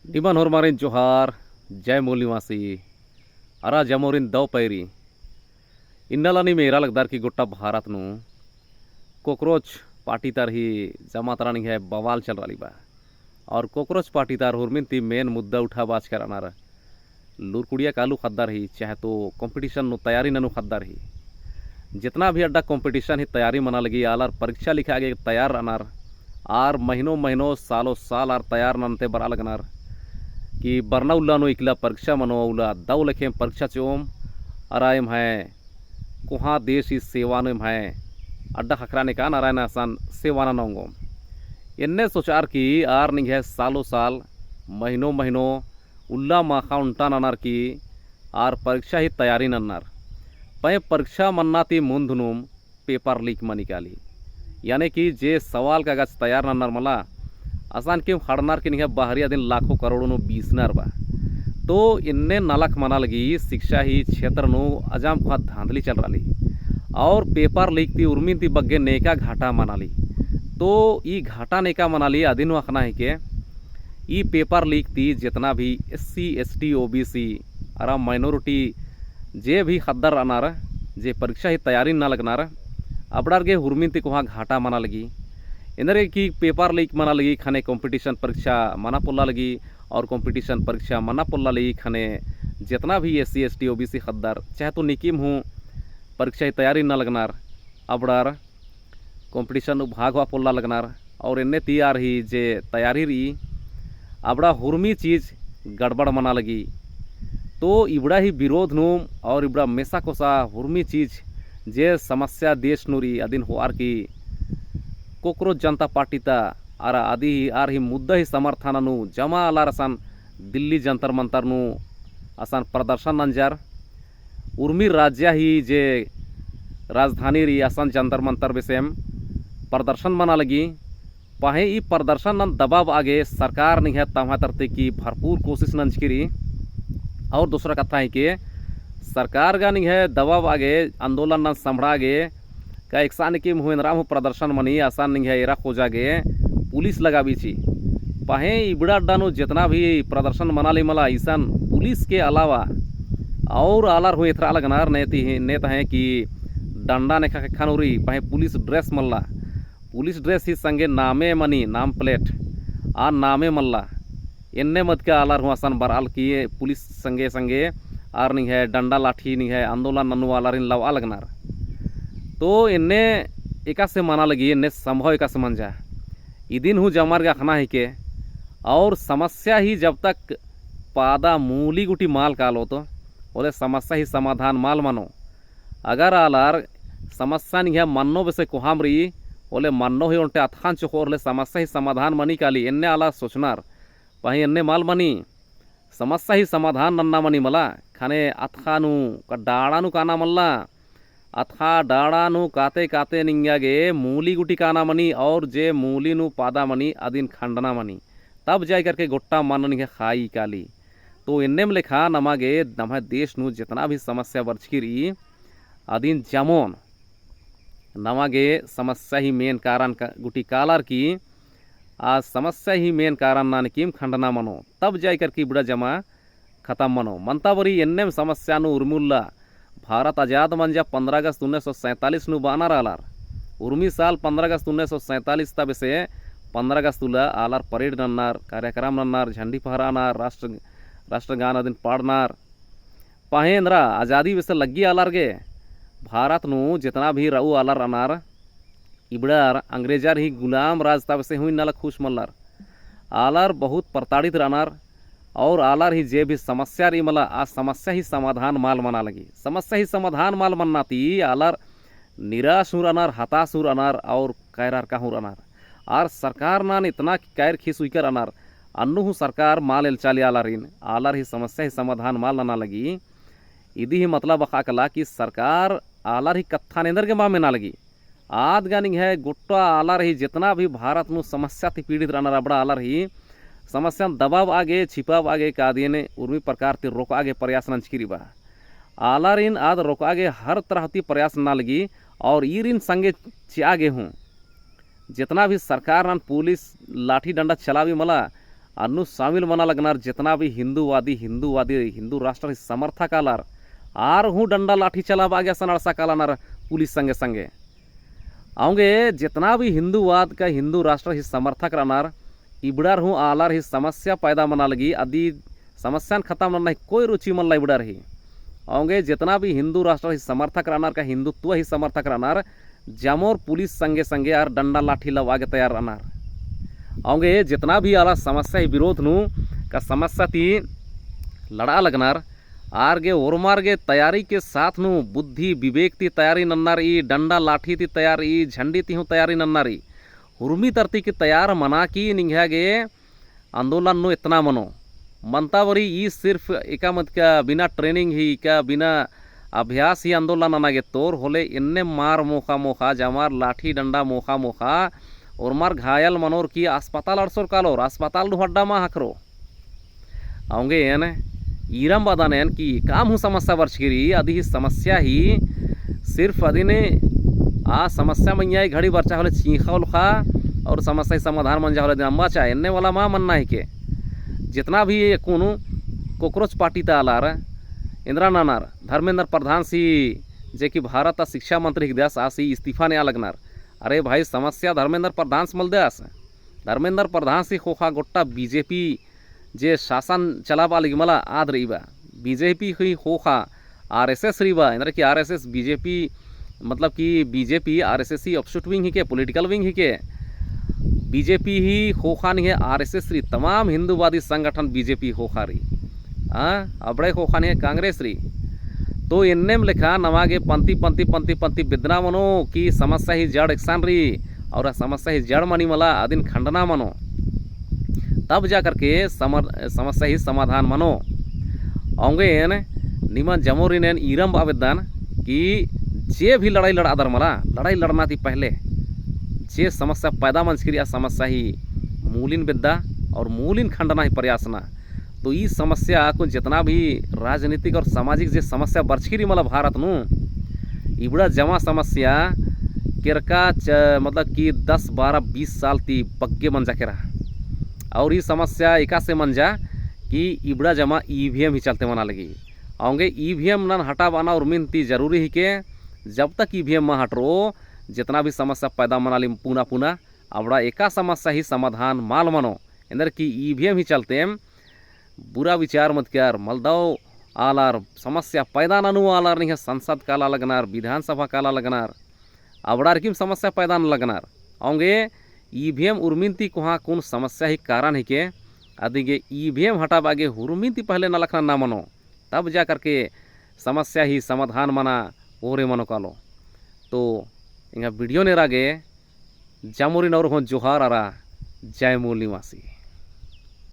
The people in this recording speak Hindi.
निबन होरमारिन जोहार जय मूल निवासी अरा जमोरिन दव पैरी इन्नलानी मेरा लगदार की गुट्टा भारत नु कोकरोच पार्टी तार ही जमा तरानी है बवाल चल रही बा। और कोकरोच पार्टी तार हुरमिन ती मेन मुद्दा उठा बाज कर अनार लुरकुड़िया कालू खद्दार ही चाहे तो कंपटीशन नु तैयारी ननु खद्दार ही जितना भी अड्डा कंपटीशन ही तैयारी मना लगी आलार परीक्षा लिखा आगे तैयार अनार आर महीनों महीनों सालों साल आर तैयार ननते बरा लगनार कि बरना उल्ला नो इकला परीक्षा मनो उला दाव लेखे परीक्षा चोम अरायम है कुहा देश इस सेवा ने है अड्डा खकराने का नारायण आसान सेवाना नोंगो इन्ने सोचार की आर नहीं है सालों साल महीनों महीनों उल्ला माखा उल्टा ननार की आर परीक्षा ही तैयारी नन्नार पै परीक्षा मन्नाती मुंधनुम पेपर लीक में निकाली यानी कि जे सवाल कागज तैयार नन्नार मला आसान क्यों हड़नार के नहीं बाहरिया दिन लाखों करोड़ों नो बीसनार बा तो इन्ने नालक मना लगी शिक्षा ही क्षेत्र नो अजाम को धांधली चल रही और पेपर लीक थी उर्मिन थी बग्गे नेका घाटा मना ली तो ई घाटा नेका मना ली अधीन वखना है के ई पेपर लीक थी जितना भी SC ST OBC आराम माइनॉरिटी जे भी खद्दर अनार जे परीक्षा ही तैयारी ना लगनार अबड़ार के हुरमिन थी वहाँ घाटा मना लगी इंदरे की पेपर लीक मना लगी खाने कंपटीशन परीक्षा मना पोल्ला लगी और कंपटीशन परीक्षा मना पोल्ला लगी खाने जितना भी SC ST OBC खद्दार चाहे तो निकीम हूँ परीक्षा की तैयारी ना लगनार अबड़ार कंपटीशन भाग हुआ पोल्ला लगनार और इन्ने तैयार ही जे तैयारी रही अबड़ा हुरमी चीज़ गड़बड़ मना लगी तो इबड़ा ही विरोध नू और इबड़ा मेसा कोसा हुरमी चीज़ जे समस्या देश नूरी अदिन हुआर की कोकरोच जनता पार्टी ता आरा आदि आर ही मुद्दा ही समर्थन नु जमा आलार असान दिल्ली जंतर मंतर नु असान प्रदर्शन नंजार उर्मी राज्य ही जे राजधानी री असान जंतर मंतर बेसेम प्रदर्शन मना लगी पाहे ई प्रदर्शन नन दबाव आगे सरकार नहीं है तमा तरते की भरपूर कोशिश नंज करी और दूसरा कथा है कि सरकार का नहीं है दबाव आगे आंदोलन नन संभड़ा गे का एक सान की मुहिन राम प्रदर्शन मनी आसान नहीं है एरा खोजा गे पुलिस लगा बीची पाहे इबड़ा डानो जितना भी प्रदर्शन मना ली मला ईसान पुलिस के अलावा और आलार हुए इथरा लगनार नेता है कि डंडा ने खानुरी पाहे पुलिस ड्रेस मल्ला पुलिस ड्रेस ही संगे नामे मनी नाम प्लेट आ नामे मल्ला इन्ने मत के आलार हुआ आसान बराल किए पुलिस संगे संगे आर नहीं है डंडा लाठी नहीं है आंदोलन ननु आलार इन लवा लगनार तो इन्ने एका से माना लगी इन्ने संभव एका से मन जा इदिन हूँ जमार का खाना है के और समस्या ही जब तक पादा मूली गुटी माल कालो तो बोले समस्या ही समाधान माल मानो अगर आलार समस्या नहीं है मन्नो वैसे कुहाम रही बोले मन्नो ही उल्टे अथान चोर ले समस्या ही समाधान मनी काली इन्ने आला सोचनार वहीं इन्ने माल मनी समस्या ही समाधान नन्ना मनी मला खाने अथानु का डाड़ानु काना मल्ला अथा डाड़ानु काते काते निंगागे मूली गुटी काना मनी और जे मूली नु पादा मनी अदिन खंडना मनी तब जाय करके गोट्टा मन नहीं खाई काली तो इन्ने में लिखा नमागे नम देश नु जितना भी समस्या बरचकिरी अदिन जमोन नमागे समस्या ही मेन कारण का गुटी कालार की आज समस्या ही मेन कारण नान किम खंडना मनो तब जाय करके बुढ़ा जमा खत्म मनो मंतावरी इन्ने में समस्या नु उर्मुल्ला भारत आज़ाद मन जा 15 अगस्त 1947 नु बानर आलार उर्मी साल 15 अगस्त 1947 तब से 15 अगस्त उला आलार परेड नन्नार कार्यक्रम नन्नार झंडी फहरानार राष्ट्रगान अदिन पाड़नार पाहेंद्रा आज़ादी वैसे लगी आलार गे भारत नु जितना भी रहू आलार अनार इबड़ार अंग्रेजार ही गुलाम राज तब से हुई नाला खुश मल्लार आलार बहुत प्रताड़ित रहनार और आलार ही जे भी समस्या रही मला आज समस्या ही समाधान माल मना लगी समस्या ही समाधान माल मनना थी आलार निराश हुर अनार हताश हुर अनार और कैरार का हुर अनार आर सरकार नान इतना कैर खीस हुई कर अनार अन्नु हूँ सरकार माल एल चाली आलार ही समस्या ही समाधान माल नना लगी इदी ही मतलब अकाकला कि सरकार आलार ही कत्था नेंदर के माँ में ना लगी आद गानी है गुट्टा आलार ही जितना भी भारत नु समस्या थी पीड़ित रहना रबड़ा आलार ही समस्या दबाव आगे छिपाव आगे कादिये ने उर्मी प्रकार ती रोक आगे प्रयास नंचकिरी बा आलार इन आद रोक आगे हर तरह ती प्रयास ना लगी और इन संगे आगे हूँ जितना भी सरकार पुलिस लाठी डंडा चलावी मला अन्नु शामिल मना लगनार जितना भी हिंदूवादी हिंदू राष्ट्र समर्थक आलार आर हूँ डंडा लाठी चलाब आगे सनड़सा कालानार पुलिस संगे संगे आऊंगे जितना भी हिंदूवाद का हिंदू राष्ट्र ही समर्थक रहनार इबड़ार हूँ आलार ही समस्या पैदा मना लगी आदि समस्या खत्म नहीं कोई रुचि मन ला इबड़ार ही आऊंगे जितना भी हिंदू राष्ट्र ही समर्थक रहनार का हिंदुत्व ही समर्थक रहनार जामोर पुलिस संगे संगे यार डंडा लाठी लवागे तैयार रहनार आऊंगे जितना भी आला समस्या ही विरोध नू का समस्या ती लड़ा लगनार आरगे ओरमारगे तैयारी के साथ नु बुद्धि विवेक ती तैयारी नन्नार ई डंडा लाठी ती तैयार ई झंडी ती हूँ तैयारी नन्नारी हुर्मी तरती की तैयार मना की निघागे आंदोलन नु इतना मनो मनतावरी ई सिर्फ एका मत का बिना ट्रेनिंग ही का बिना अभ्यास ही आंदोलन अनागे तोर होले इन्ने मार मोखा मोखा जमार लाठी डंडा मोखा मोखा और मार घायल मनोर की अस्पताल अड़सोर कालोर अस्पताल हड्डा मा हाकरो आऊंगे एन ईरम बादानेन की काम हूँ समस्या वर्षगिरी अदी ही समस्या ही सिर्फ अदी ने आ समस्या मैया घड़ी बर्चा होले चीखा उलखा और समस्या ही समाधान मन जा होले अम्बा चाहे इन्ने वाला माँ मनना है के जितना भी कोनो कोकरोच पार्टी तालार इंदिरा नानार धर्मेंद्र प्रधान सी जे कि भारत शिक्षा मंत्री देश आसी इस्तीफा ने लगनार अरे भाई समस्या धर्मेंद्र प्रधान से मल देस धर्मेंद्र प्रधान से खोखा गोट्टा बीजेपी जे शासन चलाबा लगी मला आद रहीबा बीजेपी ही खोखा आरएसएस रहीबा इंद्र की आरएसएस बीजेपी मतलब कि बीजेपी आरएसएस ही ऑफशूट विंग ही के पॉलिटिकल विंग ही के बीजेपी ही खोखा नहीं है आरएसएस री तमाम हिंदूवादी संगठन बीजेपी खोखा रही अबड़े खोखा नहीं है कांग्रेस री तो इन्नेम लिखा नवागे पंथी पंथी पंथी पंथी बिदना मनो की समस्या ही जड़ एक्सान रही और समस्या ही जड़ मनी मला अदिन खंडना मनो तब जा करके समस्या ही समाधान मनो आऊंगे निमन जमोरी ने ईरम आवेदन कि जे भी लड़ाई लड़ा दर मला लड़ाई लड़ना थी पहले जे समस्या पैदा मंच क्रिया समस्या ही मूलिन विद्या और मूलिन खंडना ही प्रयासना तो ये समस्या को जितना भी राजनीतिक और सामाजिक जे समस्या बरछिरी मला भारत नु इबड़ा जमा समस्या केरका मतलब कि 10-12-20 साल ती पक्के मन जाके रहा और ये समस्या एका से मन जा कि इबड़ा जमा ईवीएम ही चलते मना लगी आऊंगे ईवीएम नन हटा बाना और मिनती जरूरी ही के जब तक ईवीएम में हट रो जितना भी समस्या पैदा मना ली पुना पुना अबड़ा एका समस्या ही समाधान माल मनो इंदर की ईवीएम ही चलते बुरा विचार मत कर मलदाओ आलार समस्या पैदा ननु आलार नहीं है संसद काला लगनार विधानसभा काला लगनार अबड़ार की समस्या पैदा न लगनार आऊंगे ईवीएम उर्मिनती कोहा कौन समस्या ही कारण ही के आदिगे ईवीएम हटा बागे हुर्मिनती पहले न लखना ना मनो तब जा करके समस्या ही समाधान मना ओरे मनो कालो तो इंगा वीडियो ने रागे जामुरी नौर हो जोहार आरा जय मूल निवासी।